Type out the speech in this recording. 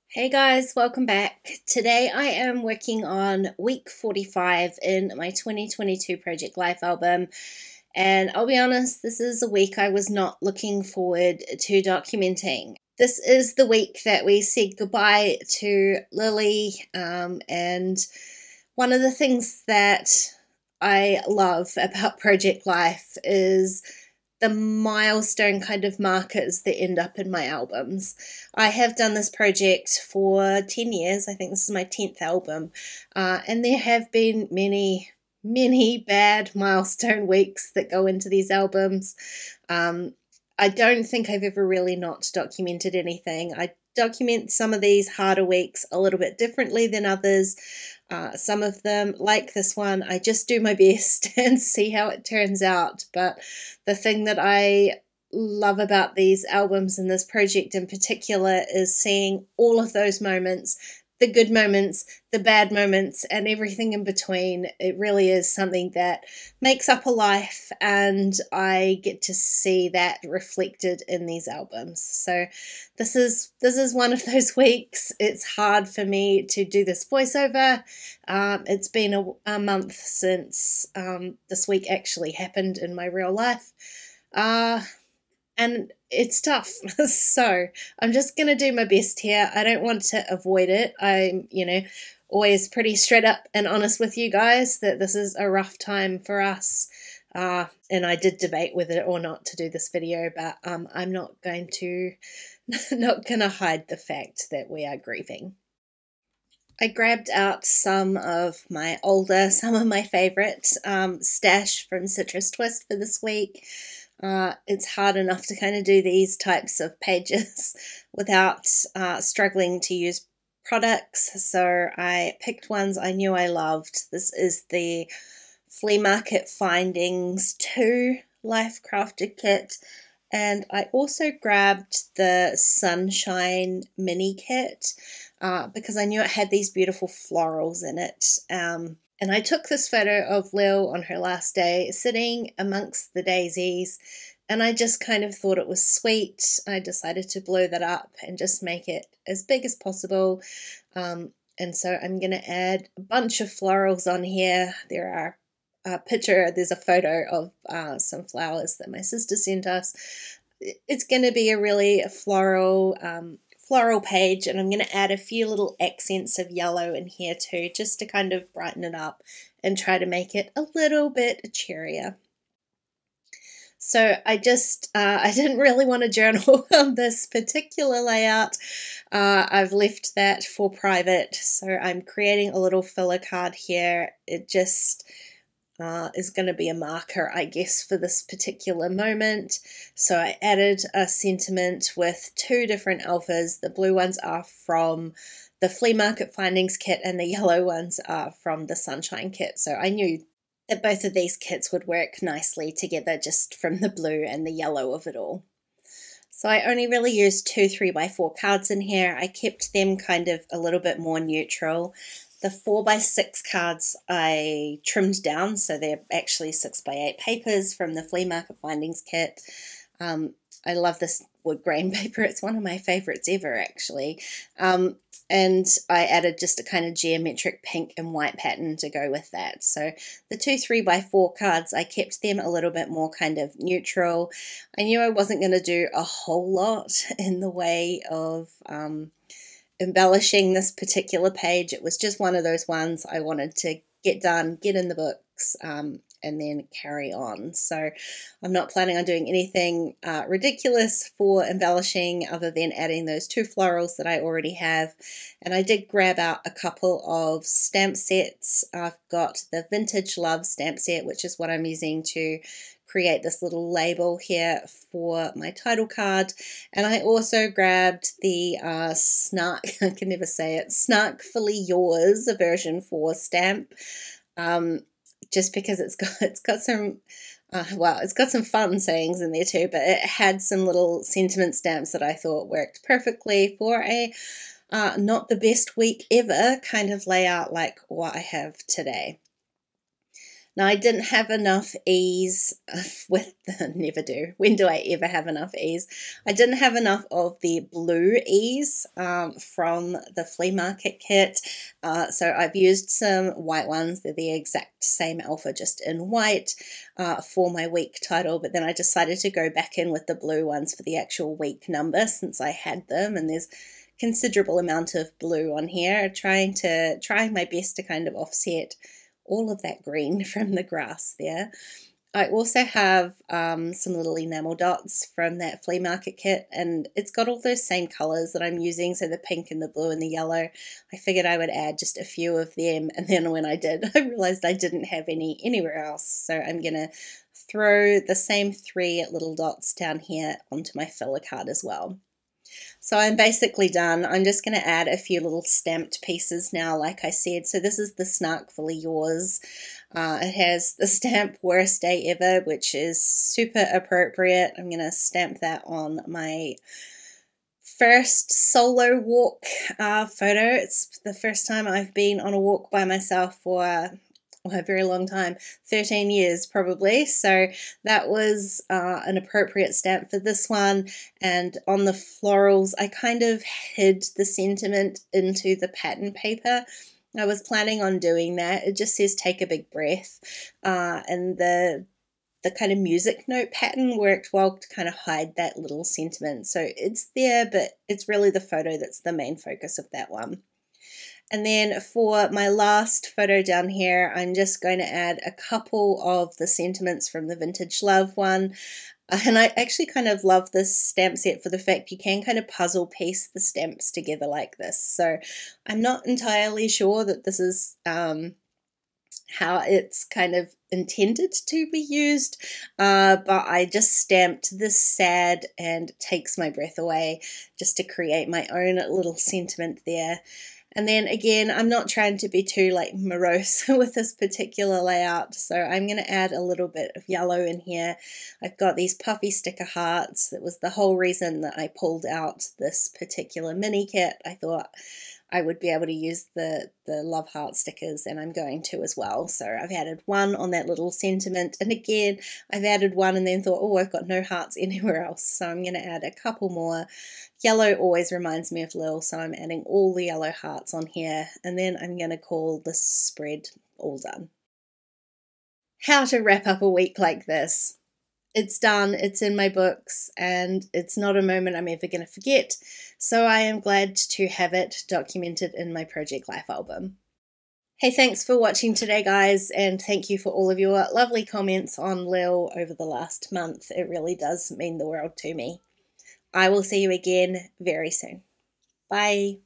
Hey guys, welcome back. Today I am working on week 45 in my 2022 Project Life album, and I'll be honest, this is a week I was not looking forward to documenting. This is the week that we said goodbye to Lily, and one of the things that I love about Project Life is the milestone kind of markers that end up in my albums. I have done this project for 10 years. I think this is my 10th album. And there have been many bad milestone weeks that go into these albums. I don't think I've ever really not documented anything. I document some of these harder weeks a little bit differently than others. Some of them, like this one, I just do my best and see how it turns out. But the thing that I love about these albums and this project in particular is seeing all of those moments, the good moments, the bad moments, and everything in between. It really is something that makes up a life, and I get to see that reflected in these albums. So this is one of those weeks. It's hard for me to do this voiceover. It's been a month since this week actually happened in my real life. And it's tough. So I'm just going to do my best here. I don't want to avoid it. I'm, always pretty straight up and honest with you guys that this is a rough time for us. And I did debate whether or not to do this video, but I'm not going to hide the fact that we are grieving. I grabbed out some of my favorite stash from Citrus Twist for this week. It's hard enough to kind of do these types of pages without struggling to use products, so I picked ones I knew I loved. This is the Flea Market Findings 2 Life Crafted Kit, and I also grabbed the Sunshine Mini Kit because I knew it had these beautiful florals in it. And I took this photo of Lil on her last day sitting amongst the daisies, and I just kind of thought it was sweet. I decided to blow that up and just make it as big as possible. And so I'm going to add a bunch of florals on here. There's a photo of some flowers that my sister sent us. It's going to be a really floral page, and I'm going to add a few little accents of yellow in here too, just to kind of brighten it up and try to make it a little bit cheerier. So I didn't really want to journal on this particular layout. I've left that for private, so I'm creating a little filler card here. It just is going to be a marker, I guess, for this particular moment. So I added a sentiment with two different alphas. The blue ones are from the Flea Market Findings kit, and the yellow ones are from the Sunshine kit. So I knew that both of these kits would work nicely together just from the blue and the yellow of it all. So I only really used 2 3x4 cards in here. I kept them kind of a little bit more neutral. The 4x6 cards I trimmed down, so they're actually 6x8 papers from the Flea Market Findings kit. I love this wood grain paper. It's one of my favorites ever, actually. And I added just a kind of geometric pink and white pattern to go with that. So the 2 3x4 cards, I kept them a little bit more kind of neutral. I knew I wasn't going to do a whole lot in the way of embellishing this particular page. It was just one of those ones I wanted to get done, get in the books, and then carry on. So I'm not planning on doing anything ridiculous for embellishing other than adding those 2 florals that I already have. And I did grab out a couple of stamp sets. I've got the Vintage Love stamp set, which is what I'm using to create this little label here for my title card. And I also grabbed the Snark, I can never say it, Snarkfully Yours version 4 stamp, just because it's got some it's got some fun sayings in there too, but it had some little sentiment stamps that I thought worked perfectly for a not the best week ever kind of layout like what I have today. Now, I didn't have enough ease with never do. When do I ever have enough ease? I didn't have enough of the blue ease from the flea market kit. So I've used some white ones. They're the exact same alpha, just in white for my week title. But then I decided to go back in with the blue ones for the actual week number since I had them. And there's considerable amount of blue on here. Trying my best to kind of offset all of that green from the grass there. I also have some little enamel dots from that flea market kit, and it's got all those same colours that I'm using, so the pink and the blue and the yellow. I figured I would add just a few of them, and then when I did, I realised I didn't have any anywhere else, so I'm going to throw the same 3 little dots down here onto my filler card as well. So I'm basically done. I'm just going to add a few little stamped pieces now, like I said. So this is the Snarkfully Yours. It has the stamp Worst Day Ever, which is super appropriate. I'm going to stamp that on my first solo walk photo. It's the first time I've been on a walk by myself for a very long time, 13 years probably, so that was an appropriate stamp for this one. And on the florals, I kind of hid the sentiment into the pattern paper. I was planning on doing that. It just says take a big breath, and the kind of music note pattern worked well to kind of hide that little sentiment. So it's there, but it's really the photo that's the main focus of that one. And then for my last photo down here, I'm just going to add a couple of the sentiments from the Vintage Love one. And I actually kind of love this stamp set for the fact you can kind of puzzle piece the stamps together like this. So I'm not entirely sure that this is how it's kind of intended to be used, but I just stamped this sad and takes my breath away just to create my own little sentiment there. And then again, I'm not trying to be too like morose with this particular layout, so I'm going to add a little bit of yellow in here. I've got these puffy sticker hearts. That was the whole reason that I pulled out this particular mini kit. I thought I would be able to use the love heart stickers, and I'm going to as well. So I've added one on that little sentiment, and again I've added one and then thought, oh, I've got no hearts anywhere else, so I'm going to add a couple more. Yellow always reminds me of Lil, so I'm adding all the yellow hearts on here, and then I'm going to call this spread all done. How to wrap up a week like this. It's done, it's in my books, and it's not a moment I'm ever going to forget, so I am glad to have it documented in my Project Life album. Hey, thanks for watching today, guys, and thank you for all of your lovely comments on Lil over the last month. It really does mean the world to me. I will see you again very soon. Bye.